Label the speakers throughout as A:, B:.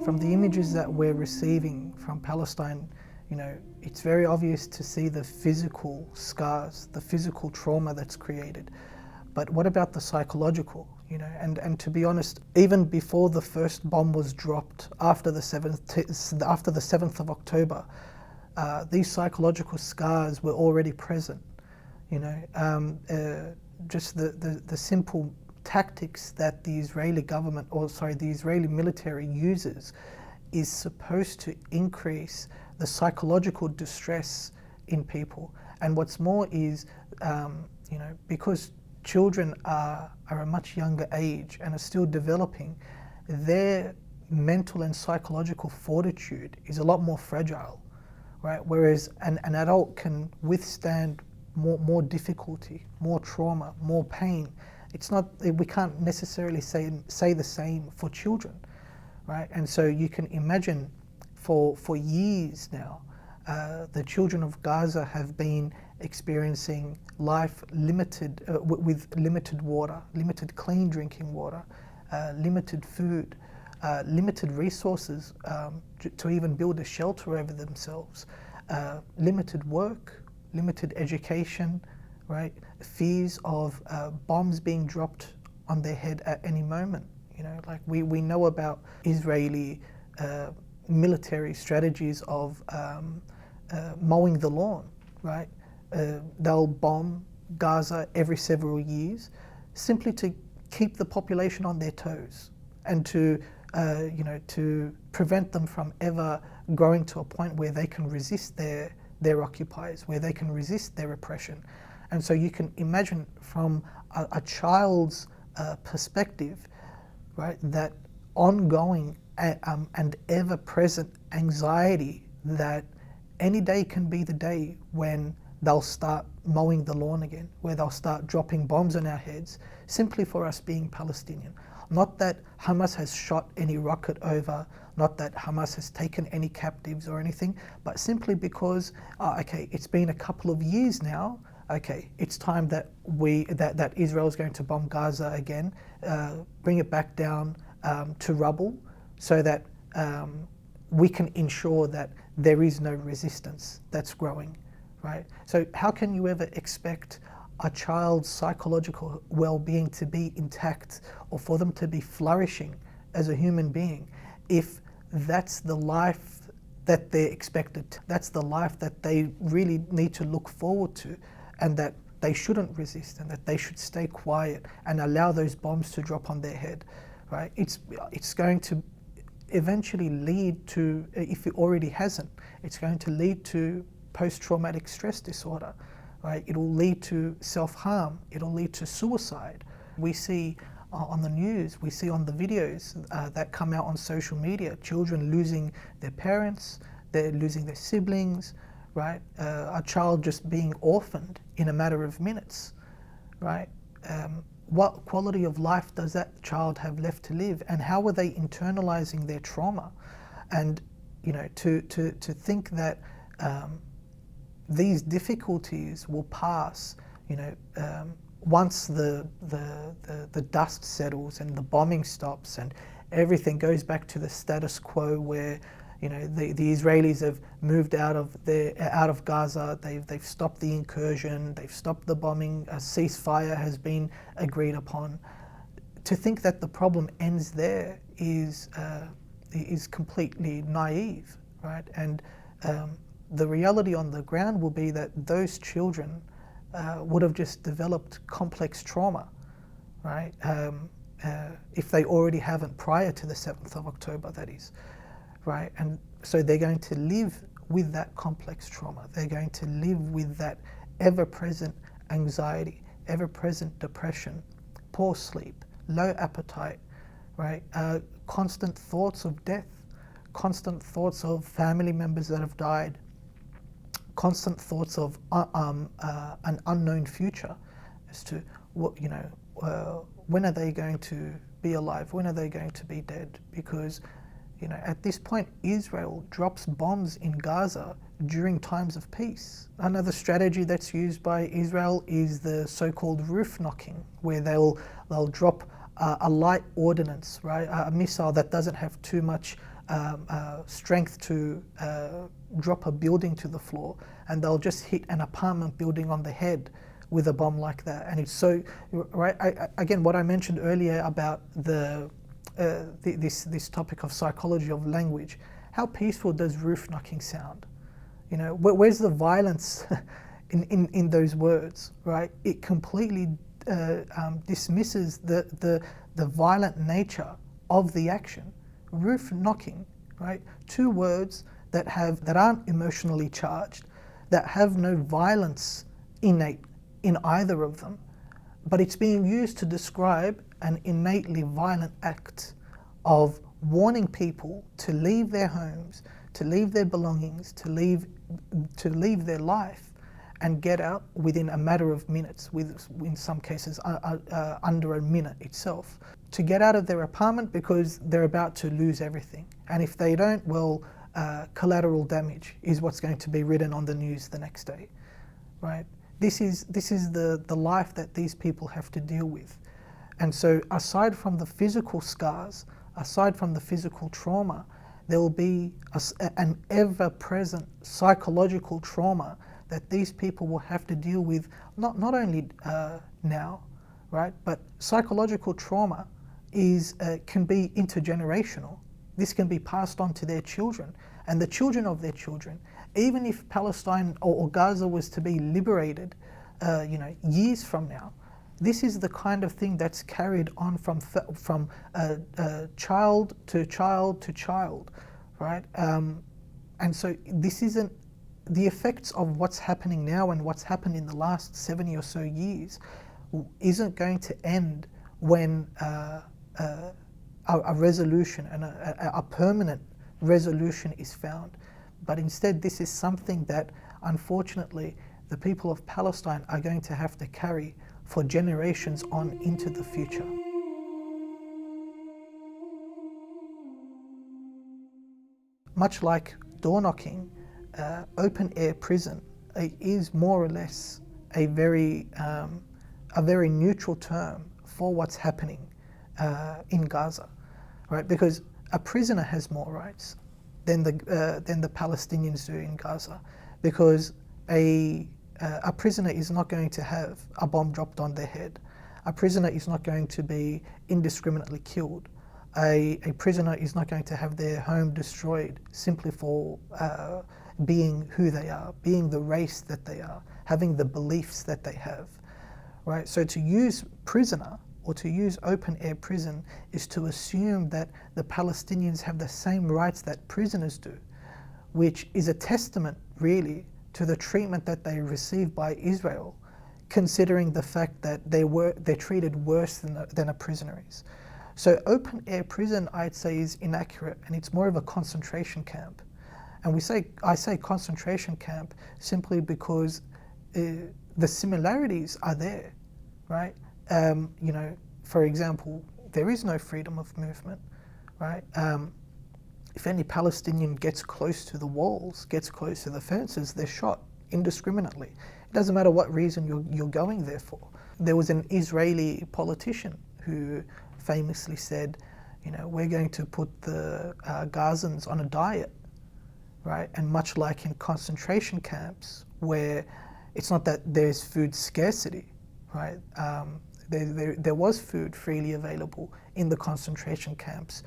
A: From the images that we're receiving from Palestine, it's very obvious to see the physical scars, the physical trauma that's created. But what about the psychological? And to be honest, even before the first bomb was dropped after the 7th of October, these psychological scars were already present. Just the simple tactics that the Israeli government, the Israeli military uses is supposed to increase the psychological distress in people. And what's more is, because children are a much younger age and are still developing, their mental and psychological fortitude is a lot more fragile, right? Whereas an adult can withstand more difficulty, more trauma, more pain. We can't necessarily say the same for children, right? And so you can imagine for years now, the children of Gaza have been experiencing life limited with limited water, limited clean drinking water, limited food, limited resources to even build a shelter over themselves, limited work, limited education, right? Fears of bombs being dropped on their head at any moment. Like we know about Israeli military strategies of mowing the lawn, right? They'll bomb Gaza every several years simply to keep the population on their toes and to prevent them from ever growing to a point where they can resist their occupiers, where they can resist their oppression. And so you can imagine from a child's perspective, right, that ongoing and ever-present anxiety that any day can be the day when they'll start mowing the lawn again, where they'll start dropping bombs on our heads, simply for us being Palestinian. Not that Hamas has shot any rocket over, not that Hamas has taken any captives or anything, but simply because, it's been a couple of years now, it's time that that Israel is going to bomb Gaza again, bring it back down to rubble, so that we can ensure that there is no resistance that's growing, right? So how can you ever expect a child's psychological well-being to be intact or for them to be flourishing as a human being if that's the life that they're expected, that's the life that they really need to look forward to, and that they shouldn't resist and that they should stay quiet and allow those bombs to drop on their head, right? It's going to eventually lead to, if it already hasn't, it's going to lead to post-traumatic stress disorder, right? It'll lead to self-harm, it'll lead to suicide. We see on the news, we see on the videos that come out on social media, children losing their parents, they're losing their siblings, right? A child just being orphaned in a matter of minutes, right? What quality of life does that child have left to live, and how are they internalizing their trauma? And to think that these difficulties will pass, once the dust settles and the bombing stops and everything goes back to the status quo, where the Israelis have moved out of Gaza, they've stopped the incursion, they've stopped the bombing, a ceasefire has been agreed upon. To think that the problem ends there is completely naive, right? And the reality on the ground will be that those children would have just developed complex trauma, right? If they already haven't prior to the 7th of October, that is. Right, and so they're going to live with that complex trauma. They're going to live with that ever-present anxiety, ever-present depression, poor sleep, low appetite, right? Constant thoughts of death, constant thoughts of family members that have died, constant thoughts of an unknown future as to what, when are they going to be alive? When are they going to be dead? Because at this point, Israel drops bombs in Gaza during times of peace. Another strategy that's used by Israel is the so-called roof knocking, where they'll drop a light ordnance, right, a missile that doesn't have too much strength to drop a building to the floor, and they'll just hit an apartment building on the head with a bomb like that. And it's so, right, again, what I mentioned earlier about this topic of psychology of language, how peaceful does roof knocking sound? You know, where's the violence in those words, right? It completely dismisses the violent nature of the action. Roof knocking, right? Two words that aren't emotionally charged, that have no violence innate in either of them, but it's being used to describe an innately violent act of warning people to leave their homes, to leave their belongings, to leave their life, and get out within a matter of minutes, in some cases under a minute itself, to get out of their apartment because they're about to lose everything. And if they don't, well, collateral damage is what's going to be written on the news the next day, right? This is the life that these people have to deal with. And so aside from the physical scars, aside from the physical trauma, there will be an ever-present psychological trauma that these people will have to deal with, not only now, right, but psychological trauma can be intergenerational. This can be passed on to their children and the children of their children. Even if Palestine or Gaza was to be liberated, years from now, this is the kind of thing that's carried on from child to child to child, right? And so this isn't the effects of what's happening now and what's happened in the last 70 or so years isn't going to end when a resolution and a permanent resolution is found. But instead, this is something that, unfortunately, the people of Palestine are going to have to carry for generations on into the future. Much like door knocking, open-air prison is more or less a very neutral term for what's happening in Gaza, right? Because a prisoner has more rights than the Palestinians do in Gaza, because a prisoner is not going to have a bomb dropped on their head. A prisoner is not going to be indiscriminately killed. A prisoner is not going to have their home destroyed simply for being who they are, being the race that they are, having the beliefs that they have, right? So to use prisoner or to use open-air prison is to assume that the Palestinians have the same rights that prisoners do, which is a testament, really, to the treatment that they receive by Israel, considering the fact that they're treated worse than a prisoner is. So open-air prison, I'd say, is inaccurate, and it's more of a concentration camp. And I say concentration camp simply because the similarities are there, right? For example, there is no freedom of movement, right? If any Palestinian gets close to the walls, gets close to the fences, they're shot indiscriminately. It doesn't matter what reason you're going there for. There was an Israeli politician who famously said, we're going to put the Gazans on a diet, right? And much like in concentration camps, where it's not that there's food scarcity, right? There was food freely available in the concentration camps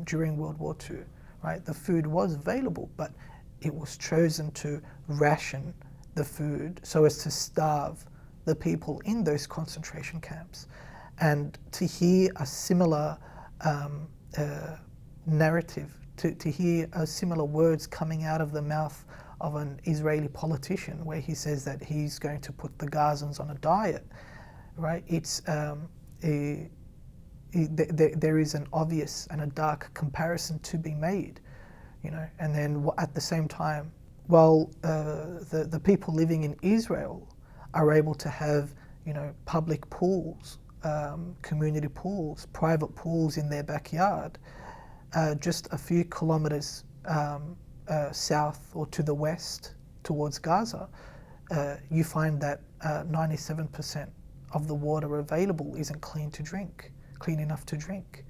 A: during World War II, right? The food was available, but it was chosen to ration the food so as to starve the people in those concentration camps. And to hear a similar narrative, to hear similar words coming out of the mouth of an Israeli politician where he says that he's going to put the Gazans on a diet, right? There is an obvious and a dark comparison to be made, and then at the same time, while the people living in Israel are able to have, public pools, community pools, private pools in their backyard, just a few kilometers south or to the west towards Gaza, you find that 97% of the water available isn't clean enough to drink.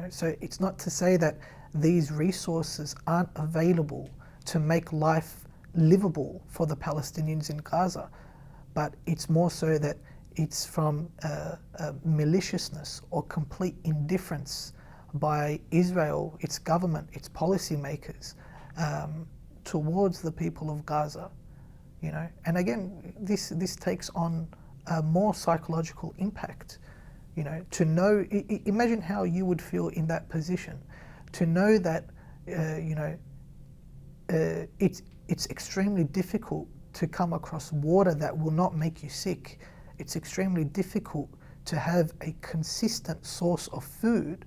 A: So it's not to say that these resources aren't available to make life livable for the Palestinians in Gaza, but it's more so that it's from maliciousness or complete indifference by Israel, its government, its policymakers, towards the people of Gaza. And again, this takes on a more psychological impact. To know, imagine how you would feel in that position, to know that it's extremely difficult to come across water that will not make you sick. It's extremely difficult to have a consistent source of food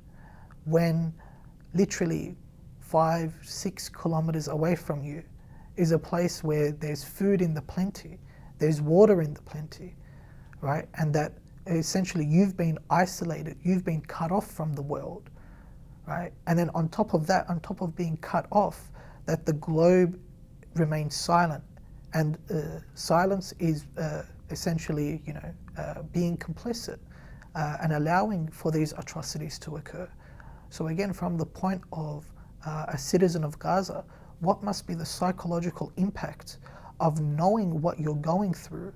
A: when literally 5-6 kilometers away from you is a place where there's food in the plenty, there's water in the plenty, right? And that essentially you've been isolated, you've been cut off from the world, right? And then on top of that, on top of being cut off, that the globe remains silent, and silence is essentially, being complicit and allowing for these atrocities to occur. So again, from the point of a citizen of Gaza, what must be the psychological impact of knowing what you're going through,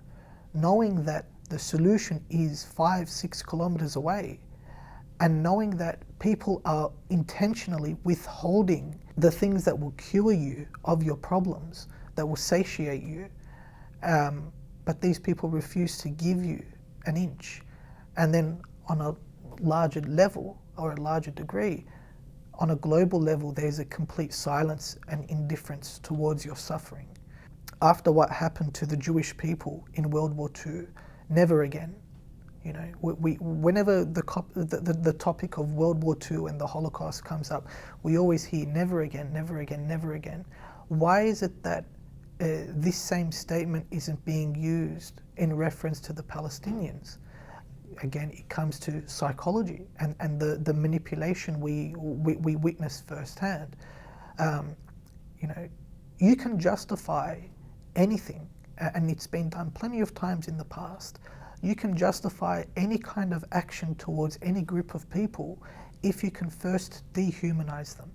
A: knowing that the solution is 5-6 kilometers away, and knowing that people are intentionally withholding the things that will cure you of your problems, that will satiate you, but these people refuse to give you an inch. And then on a larger level or a larger degree, on a global level, there's a complete silence and indifference towards your suffering. After what happened to the Jewish people in World War II, never again. Whenever the topic of World War II and the Holocaust comes up, we always hear never again, never again, never again. Why is it that this same statement isn't being used in reference to the Palestinians? Again, it comes to psychology and the manipulation we witness firsthand. You can justify anything, and it's been done plenty of times in the past. You can justify any kind of action towards any group of people if you can first dehumanize them.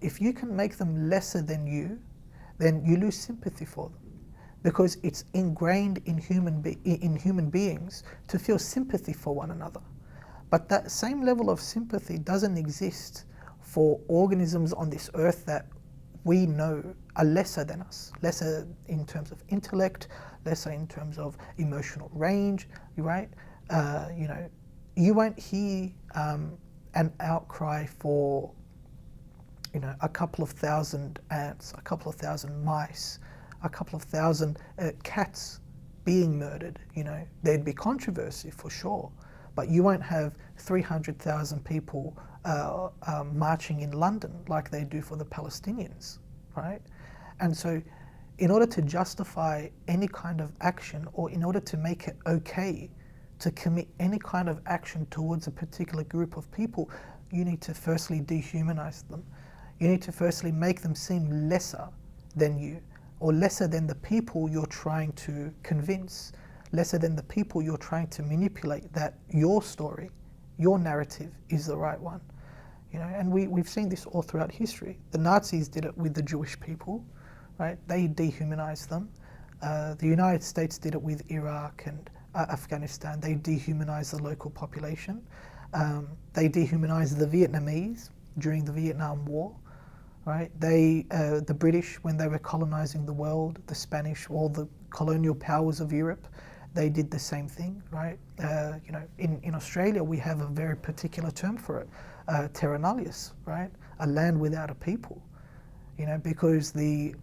A: If you can make them lesser than you, then you lose sympathy for them, because it's ingrained in human beings to feel sympathy for one another. But that same level of sympathy doesn't exist for organisms on this earth that we know are lesser than us, lesser in terms of intellect, lesser in terms of emotional range, right? You won't hear an outcry for, a couple of thousand ants, a couple of thousand mice, a couple of thousand cats being murdered. There'd be controversy for sure, but you won't have 300,000 people marching in London like they do for the Palestinians, right? And so in order to justify any kind of action, or in order to make it okay to commit any kind of action towards a particular group of people, you need to firstly dehumanize them. You need to firstly make them seem lesser than you, or lesser than the people you're trying to convince, lesser than the people you're trying to manipulate that your story, your narrative is the right one. And we've seen this all throughout history. The Nazis did it with the Jewish people, right? They dehumanized them. The United States did it with Iraq and Afghanistan. They dehumanized the local population. They dehumanized the Vietnamese during the Vietnam War, right? The British, when they were colonizing the world, the Spanish, all the colonial powers of Europe, they did the same thing, right? In Australia, we have a very particular term for it, terra nullius, right? A land without a people, because the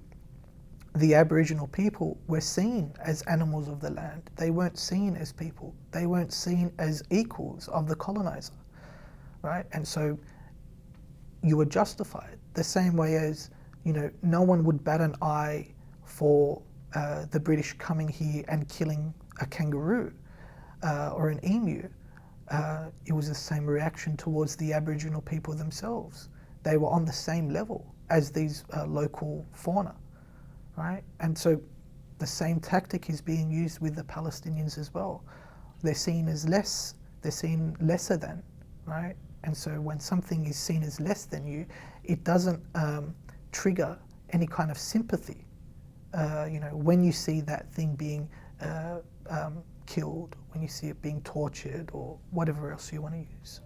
A: Aboriginal people were seen as animals of the land. They weren't seen as people. They weren't seen as equals of the colonizer, right? And so you were justified the same way as, no one would bat an eye for the British coming here and killing a kangaroo or an emu. It was the same reaction towards the Aboriginal people themselves. They were on the same level. as these local fauna, right? And so the same tactic is being used with the Palestinians as well. They're seen as less, they're seen lesser than, right? And so when something is seen as less than you, it doesn't trigger any kind of sympathy. When you see that thing being killed, when you see it being tortured, or whatever else you want to use.